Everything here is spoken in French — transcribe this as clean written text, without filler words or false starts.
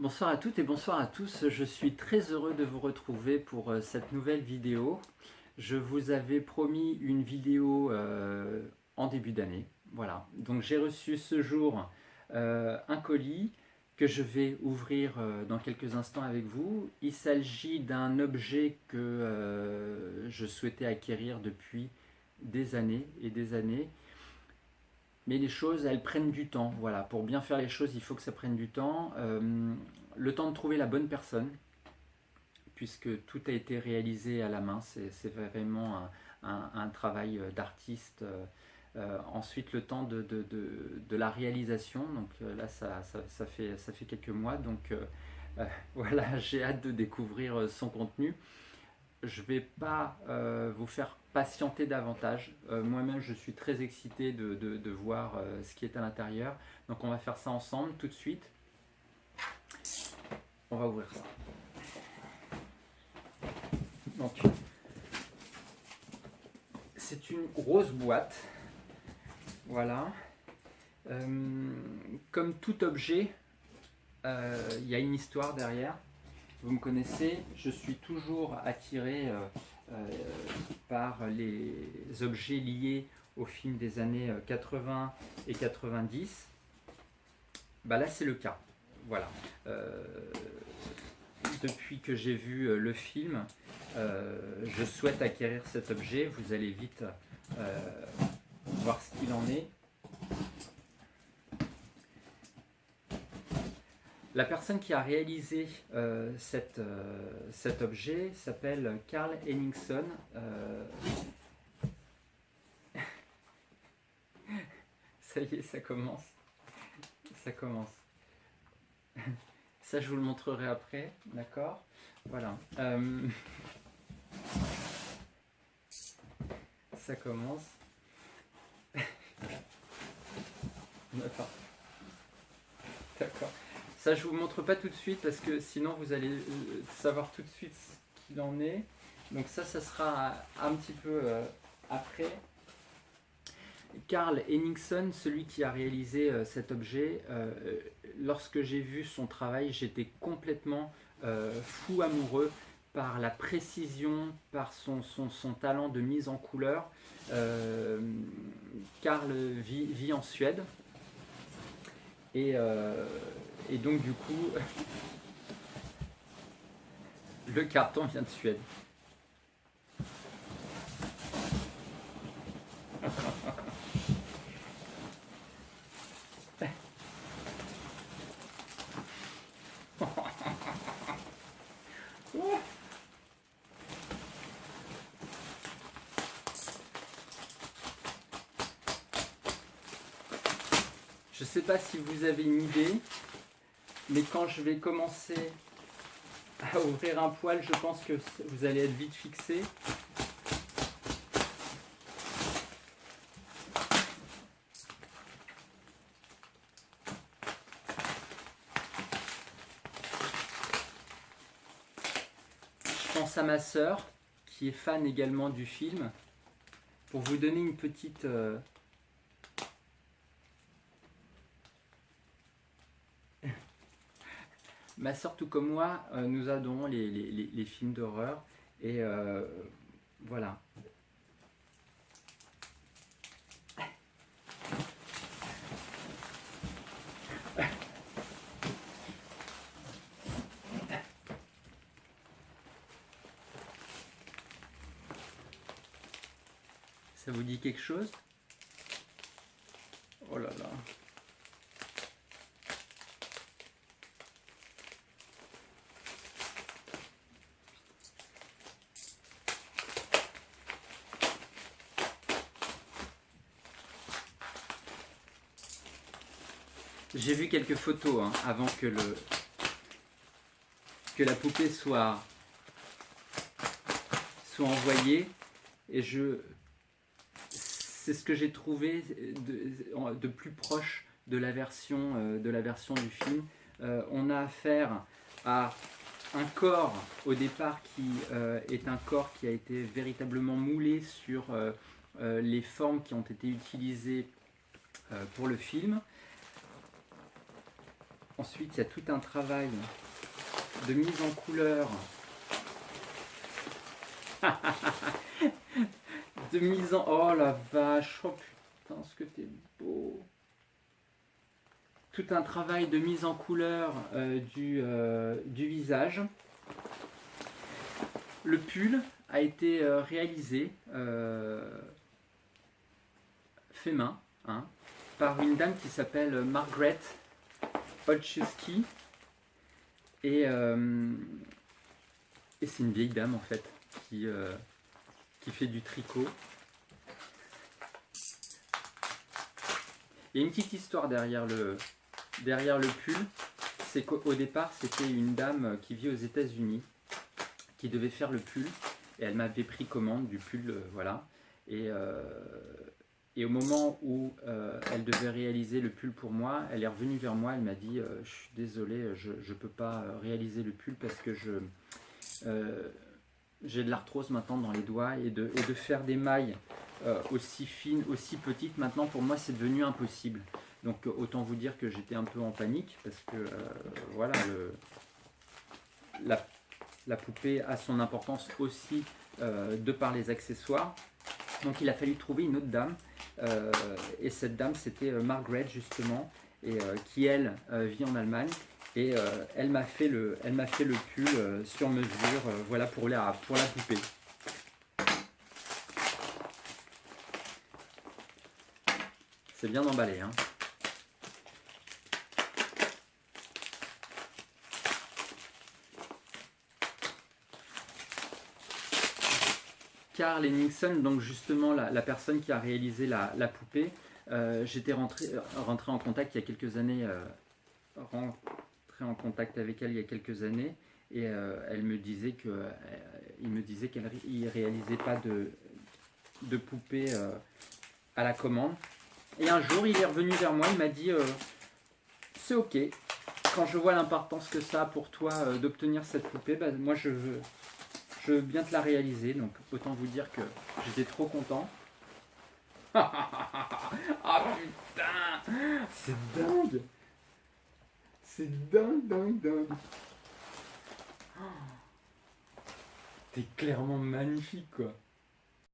Bonsoir à toutes et bonsoir à tous, je suis très heureux de vous retrouver pour cette nouvelle vidéo. Je vous avais promis une vidéo en début d'année, voilà. Donc j'ai reçu ce jour un colis que je vais ouvrir dans quelques instants avec vous. Il s'agit d'un objet que je souhaitais acquérir depuis des années et des années. Mais les choses, elles prennent du temps. Voilà, pour bien faire les choses, il faut que ça prenne du temps. Le temps de trouver la bonne personne, puisque tout a été réalisé à la main. C'est vraiment un travail d'artiste. Ensuite, le temps de la réalisation. Donc là, ça fait quelques mois. Donc voilà, j'ai hâte de découvrir son contenu. Je ne vais pas vous faire patienter davantage. Moi-même, je suis très excité de voir ce qui est à l'intérieur. Donc on va faire ça ensemble tout de suite. On va ouvrir ça. Donc, c'est une grosse boîte. Voilà. Comme tout objet, il y a une histoire derrière. Vous me connaissez, je suis toujours attiré par les objets liés aux films des années 80 et 90. Bah là, c'est le cas. Voilà. Depuis que j'ai vu le film, je souhaite acquérir cet objet. Vous allez vite voir ce qu'il en est. La personne qui a réalisé cet objet s'appelle Carl Henningson. Ça y est, ça commence. Ça commence. Ça, je vous le montrerai après, d'accord? Voilà. Ça commence. D'accord. D'accord. Ça, je ne vous montre pas tout de suite parce que sinon vous allez savoir tout de suite ce qu'il en est. Donc ça sera un petit peu après. Carl Henningson, celui qui a réalisé cet objet, lorsque j'ai vu son travail, j'étais complètement fou amoureux par la précision, par son talent de mise en couleur. Carl vit en Suède. Et donc du coup, le carton vient de Suède. Je ne sais pas si vous avez une idée, mais quand je vais commencer à ouvrir un poil, je pense que vous allez être vite fixé. Je pense à ma sœur, qui est fan également du film, pour vous donner une petite... Ma sœur, tout comme moi, nous adorons les films d'horreur. Et voilà. Ça vous dit quelque chose? Oh là là. J'ai vu quelques photos hein, avant que la poupée soit envoyée, et c'est ce que j'ai trouvé de plus proche de la version du film. On a affaire à un corps au départ qui est un corps qui a été véritablement moulé sur les formes qui ont été utilisées pour le film. Ensuite, il y a tout un travail de mise en couleur, de mise en... Oh la vache, oh putain, ce que t'es beau. Tout un travail de mise en couleur du visage. Le pull a été réalisé, fait main, hein, par une dame qui s'appelle Margaret Olszewski. Et c'est une vieille dame en fait qui fait du tricot. Il y a une petite histoire derrière le pull. C'est qu'au départ c'était une dame qui vit aux États-Unis qui devait faire le pull et elle m'avait pris commande du pull, voilà. Et au moment où elle devait réaliser le pull pour moi, elle est revenue vers moi, elle m'a dit je suis désolée, je ne peux pas réaliser le pull parce que j'ai de l'arthrose maintenant dans les doigts et de faire des mailles aussi fines, aussi petites, maintenant pour moi c'est devenu impossible. Donc autant vous dire que j'étais un peu en panique parce que voilà, la poupée a son importance aussi de par les accessoires. Donc il a fallu trouver une autre dame, et cette dame c'était Margaret justement, et qui elle vit en Allemagne, et elle m'a fait le pull sur mesure, voilà, pour la poupée. C'est bien emballé, hein. Carl Henningsen, donc justement la personne qui a réalisé la poupée, j'étais rentré en contact il y a quelques années, en contact avec elle il y a quelques années, et il me disait qu'elle ne réalisait pas de poupée à la commande. Et un jour il est revenu vers moi, il m'a dit c'est ok, quand je vois l'importance que ça a pour toi d'obtenir cette poupée, bah, moi je veux bien te la réaliser, donc autant vous dire que j'étais trop content. Ah putain, c'est dingue, c'est dingue. T'es clairement magnifique quoi.